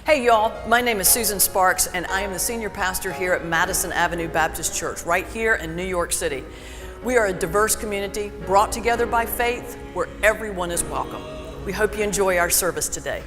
Hey y'all, my name is Susan Sparks and I am the senior pastor here at Madison Avenue Baptist Church right here in New York City. We are a diverse community brought together by faith where everyone is welcome. We hope you enjoy our service today.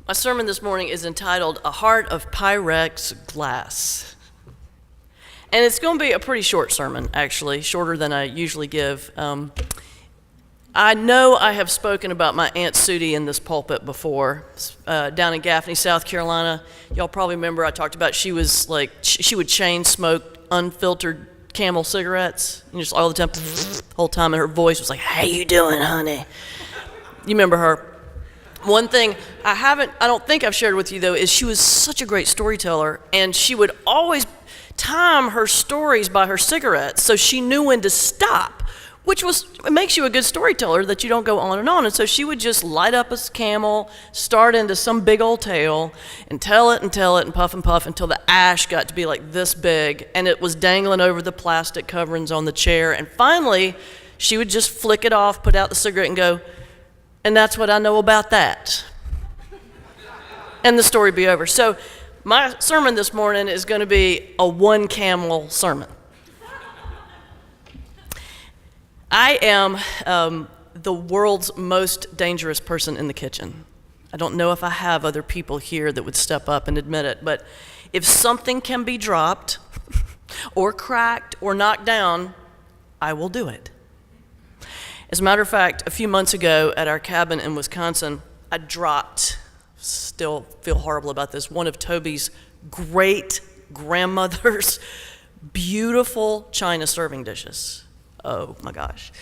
My sermon this morning is entitled, A Heart of Pyrex Glass. And it's going to be a pretty short sermon, actually, shorter than I usually give. I know I have spoken about my Aunt Sudie in this pulpit before, down in Gaffney, South Carolina. Y'all probably remember I talked about she was like, she would chain smoke unfiltered Camel cigarettes, and just all the time, the whole time, and her voice was like, "How you doing, honey?" You remember her. One thing I don't think I've shared with you though, is she was such a great storyteller, and she would always time her stories by her cigarettes, so she knew when to stop it makes you a good storyteller that you don't go on and on. And so she would just light up a camel, start into some big old tale, and tell it and puff until the ash got to be like this big, and it was dangling over the plastic coverings on the chair. And finally, she would just flick it off, put out the cigarette, and go, and that's what I know about that. And the story be over. So my sermon this morning is going to be a one camel sermon. I am the world's most dangerous person in the kitchen. I don't know if I have other people here that would step up and admit it, but if something can be dropped or cracked or knocked down, I will do it. As a matter of fact, a few months ago at our cabin in Wisconsin, I dropped, still feel horrible about this, one of Toby's great grandmother's beautiful china serving dishes. Oh my gosh.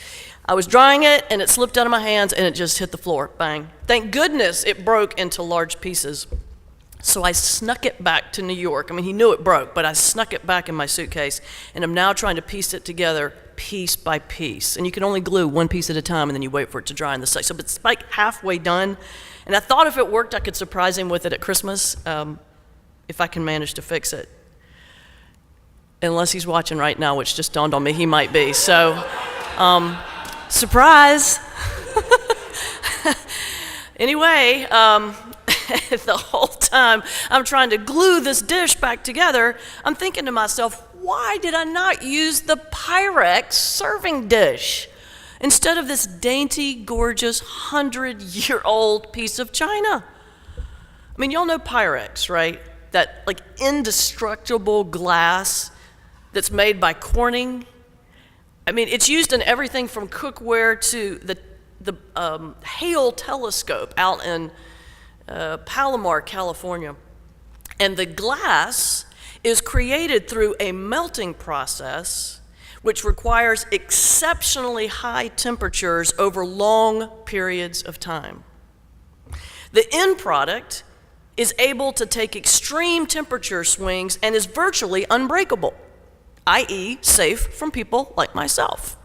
I was drying it and it slipped out of my hands and it just hit the floor. Bang. Thank goodness it broke into large pieces. So I snuck it back to New York. I mean, he knew it broke, but I snuck it back in my suitcase, and I'm now trying to piece it together piece by piece. And you can only glue one piece at a time, and then you wait for it to dry in the sun. So it's like halfway done. And I thought if it worked, I could surprise him with it at Christmas, if I can manage to fix it. Unless he's watching right now, which just dawned on me, he might be. So, surprise. Anyway, the whole time I'm trying to glue this dish back together, I'm thinking to myself, why did I not use the Pyrex serving dish instead of this dainty, gorgeous, 100-year-old piece of china? I mean, y'all know Pyrex, right? That like indestructible glass that's made by Corning. I mean, it's used in everything from cookware to the Hale telescope out in Palomar, California. And the glass is created through a melting process which requires exceptionally high temperatures over long periods of time. The end product is able to take extreme temperature swings and is virtually unbreakable, i.e., safe from people like myself.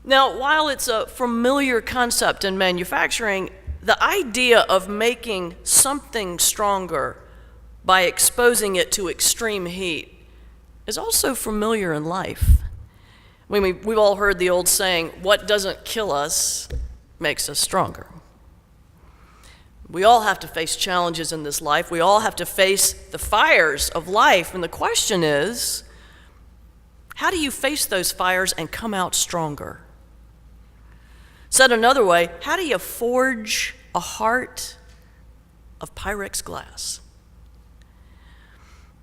Now, while it's a familiar concept in manufacturing, the idea of making something stronger by exposing it to extreme heat is also familiar in life. I mean, we've all heard the old saying, what doesn't kill us makes us stronger. We all have to face challenges in this life. We all have to face the fires of life. And the question is, how do you face those fires and come out stronger? Said another way, how do you forge a heart of Pyrex glass?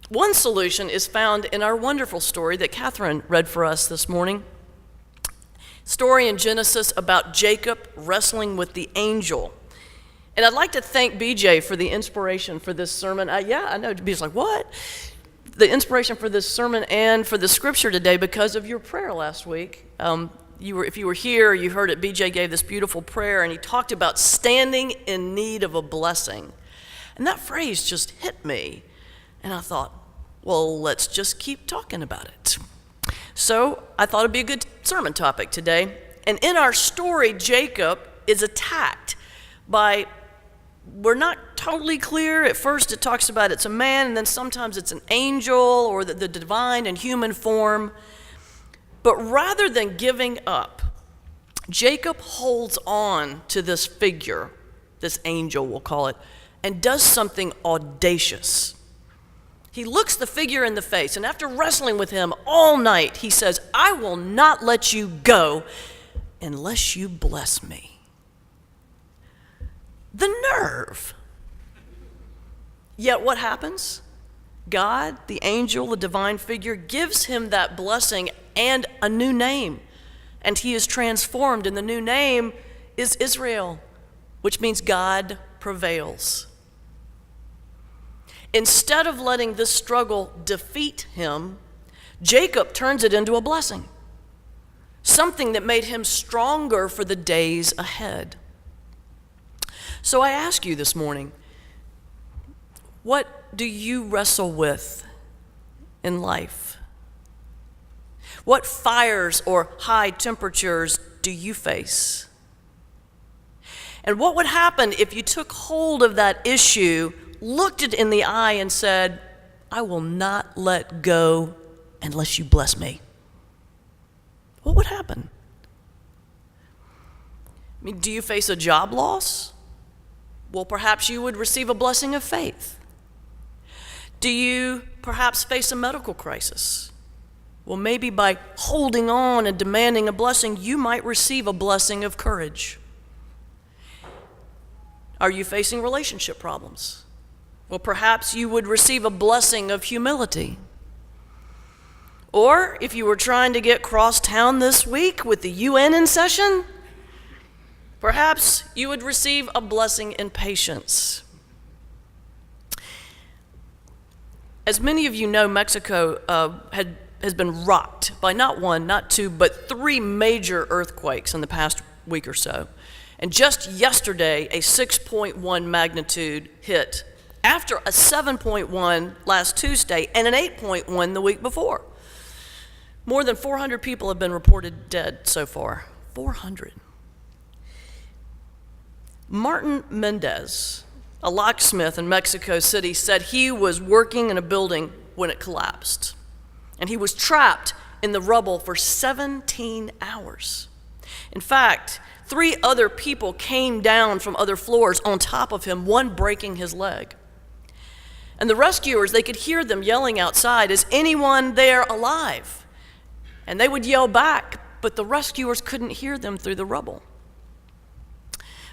One solution is found in our wonderful story that Catherine read for us this morning. Story in Genesis about Jacob wrestling with the angel. And I'd like to thank BJ for the inspiration for this sermon. I know, BJ's like, what? The inspiration for this sermon and for the scripture today because of your prayer last week. If you were here, you heard it, BJ gave this beautiful prayer, and he talked about standing in need of a blessing. And that phrase just hit me. And I thought, well, let's just keep talking about it. So I thought it'd be a good sermon topic today. And in our story, Jacob is attacked by, we're not totally clear. At first it talks about it's a man, and then sometimes it's an angel or the divine and human form. But rather than giving up, Jacob holds on to this figure, this angel we'll call it, and does something audacious. He looks the figure in the face, and after wrestling with him all night, he says, I will not let you go unless you bless me. The nerve. Yet what happens? God, the angel, the divine figure, gives him that blessing and a new name. And he is transformed, and the new name is Israel, which means God prevails. Instead of letting this struggle defeat him, Jacob turns it into a blessing, something that made him stronger for the days ahead. So I ask you this morning, what do you wrestle with in life? What fires or high temperatures do you face? And what would happen if you took hold of that issue, looked it in the eye, and said, I will not let go unless you bless me? What would happen? I mean, do you face a job loss? Well, perhaps you would receive a blessing of faith. Do you perhaps face a medical crisis? Well, maybe by holding on and demanding a blessing, you might receive a blessing of courage. Are you facing relationship problems? Well, perhaps you would receive a blessing of humility. Or if you were trying to get cross town this week with the UN in session, perhaps you would receive a blessing in patience. As many of you know, Mexico has been rocked by not one, not two, but 3 major earthquakes in the past week or so. And just yesterday, a 6.1 magnitude hit after a 7.1 last Tuesday and an 8.1 the week before. More than 400 people have been reported dead so far. 400. Martin Mendez, a locksmith in Mexico City, said he was working in a building when it collapsed. And he was trapped in the rubble for 17 hours. In fact, 3 other people came down from other floors on top of him, one breaking his leg. And the rescuers, they could hear them yelling outside, is anyone there alive? And they would yell back, but the rescuers couldn't hear them through the rubble.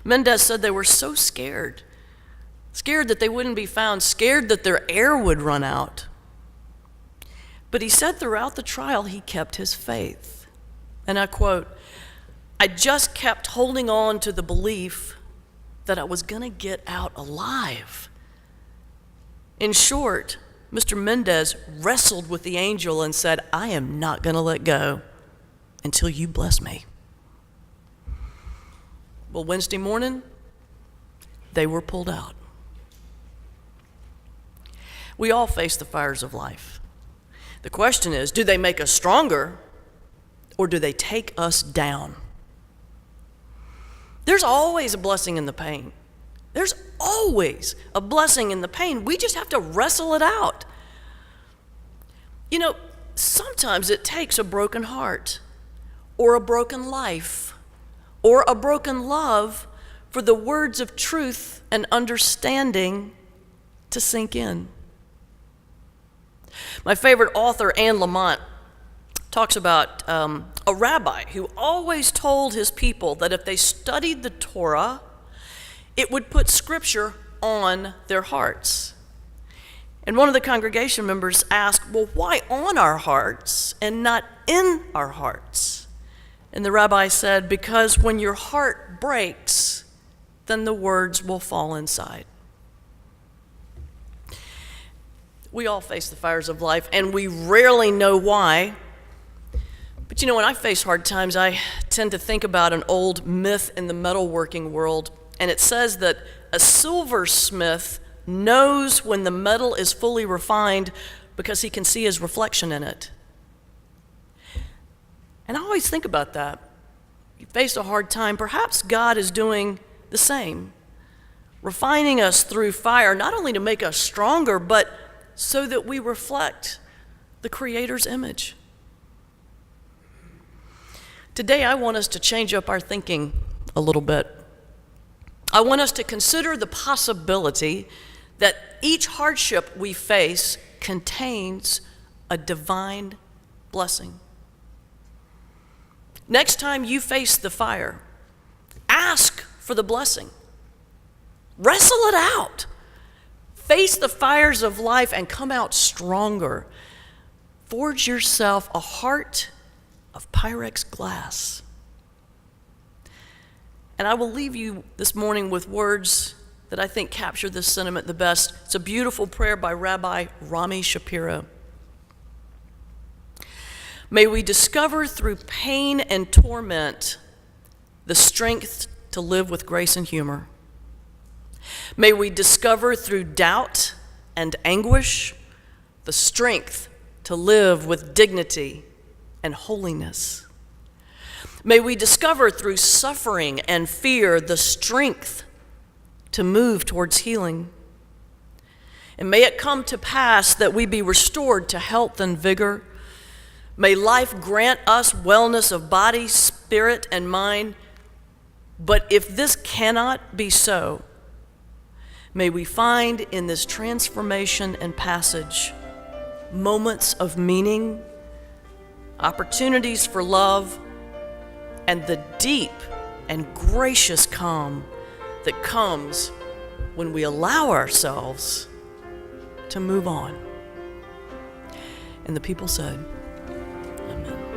Mendez said they were so scared that they wouldn't be found, scared that their air would run out. But he said throughout the trial, he kept his faith. And I quote, I just kept holding on to the belief that I was going to get out alive. In short, Mr. Mendez wrestled with the angel and said, I am not going to let go until you bless me. Well, Wednesday morning, they were pulled out. We all face the fires of life. The question is, do they make us stronger or do they take us down? There's always a blessing in the pain. There's always a blessing in the pain. We just have to wrestle it out. You know, sometimes it takes a broken heart or a broken life or a broken love for the words of truth and understanding to sink in. My favorite author, Anne Lamott, talks about a rabbi who always told his people that if they studied the Torah, it would put scripture on their hearts. And one of the congregation members asked, well, why on our hearts and not in our hearts? And the rabbi said, because when your heart breaks, then the words will fall inside. We all face the fires of life, and we rarely know why. But you know, when I face hard times, I tend to think about an old myth in the metalworking world, and it says that a silversmith knows when the metal is fully refined because he can see his reflection in it. And I always think about that. You face a hard time, perhaps God is doing the same, refining us through fire, not only to make us stronger, but so that we reflect the Creator's image. Today, I want us to change up our thinking a little bit. I want us to consider the possibility that each hardship we face contains a divine blessing. Next time you face the fire, ask for the blessing. Wrestle it out. Face the fires of life and come out stronger. Forge yourself a heart of Pyrex glass. And I will leave you this morning with words that I think capture this sentiment the best. It's a beautiful prayer by Rabbi Rami Shapiro. May we discover through pain and torment the strength to live with grace and humor. May we discover through doubt and anguish the strength to live with dignity and holiness. May we discover through suffering and fear the strength to move towards healing. And may it come to pass that we be restored to health and vigor. May life grant us wellness of body, spirit, and mind. But if this cannot be so, may we find in this transformation and passage moments of meaning, opportunities for love, and the deep and gracious calm that comes when we allow ourselves to move on. And the people said, Amen.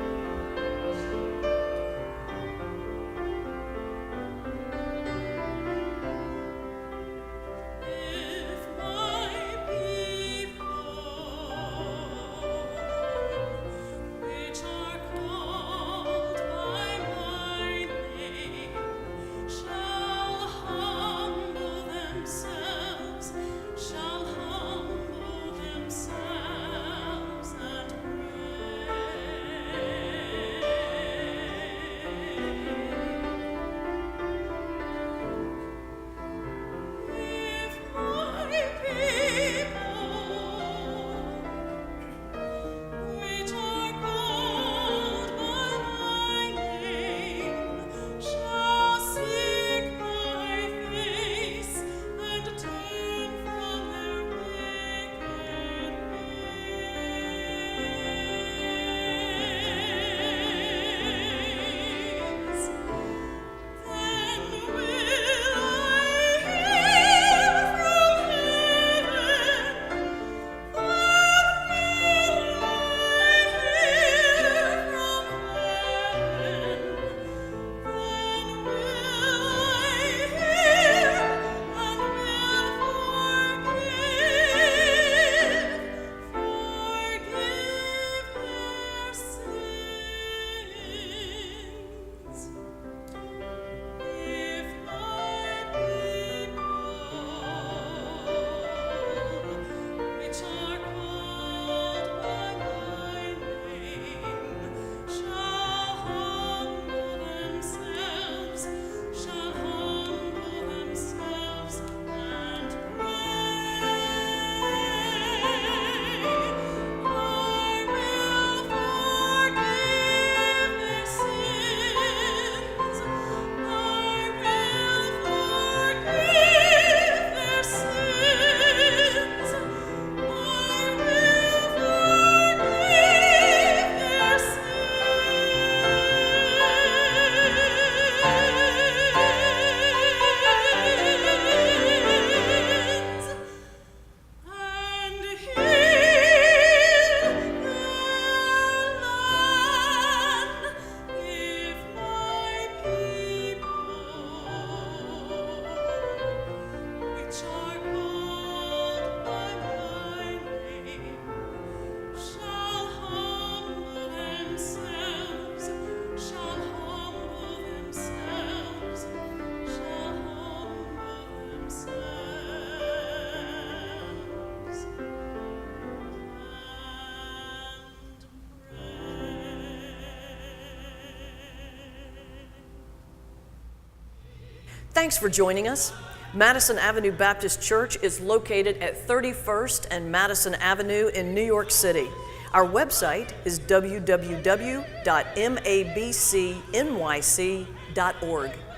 Thanks for joining us. Madison Avenue Baptist Church is located at 31st and Madison Avenue in New York City. Our website is www.mabcnyc.org.